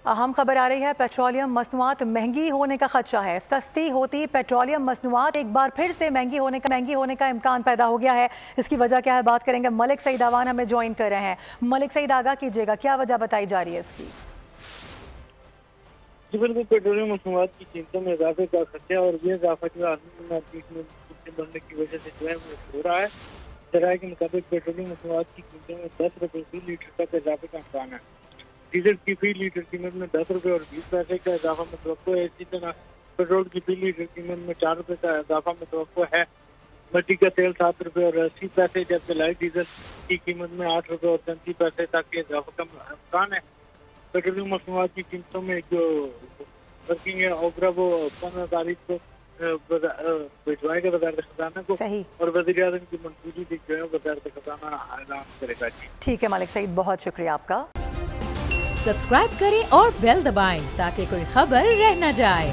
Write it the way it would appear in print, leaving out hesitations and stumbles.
اہم خبر آ رہی ہے، پیٹرولیم مصنوعات مہنگی ہونے کا خدشہ ہے۔ سستی ہوتی پیٹرولیم مصنوعات ایک بار پھر سے مہنگی ہونے کا امکان پیدا ہو گیا ہے۔ اس کی وجہ کیا ہے، بات کریں گے۔ ملک سعید آوان ہمیں جوائن کر رہے ہیں۔ ملک سعید، آگاہ کیجیے گا، کیا وجہ بتائی جا رہی ہے اس کی؟ جی بالکل، پیٹرولیم مصنوعات کی قیمتوں میں اضافے کا خدشہ اور یہ اضافہ جو عالمی مارکیٹ میں بڑھنے کی وجہ سے جو ہے وہ ہو رہا ہے۔ ذرائع کے مطابق پیٹرولیم مصنوعات کی قیمتوں میں 10 روپے فی لیٹر تک اضافے کا امکان ہے۔ ڈیزل کی فی لیٹر قیمت میں 10 روپے اور 20 پیسے کا اضافہ متوقع ہے۔ اسی طرح پیٹرول کی فی لیٹر قیمت میں 4 روپے کا اضافہ متوقع ہے۔ مٹی کا تیل 7 روپے اور 80 پیسے، جبکہ لائٹ ڈیزل کی قیمت میں 8 روپے اور 33 پیسے تک کے اضافے کا امکان ہے۔ پیٹرولیم مصنوعات کی قیمتوں میں جو ورکنگ ہے اوپرا وہ 15 تاریخ کو بھجوائے گا وزارت خزانہ کو، اور وزیر اعظم کی منظوری بھی جو ہے وزارت خزانہ اعلان کرے گا۔ ٹھیک ہے ملک سعید، بہت شکریہ آپ کا۔ سبسکرائب کریں اور بیل دبائیں تاکہ کوئی خبر رہ نہ جائے۔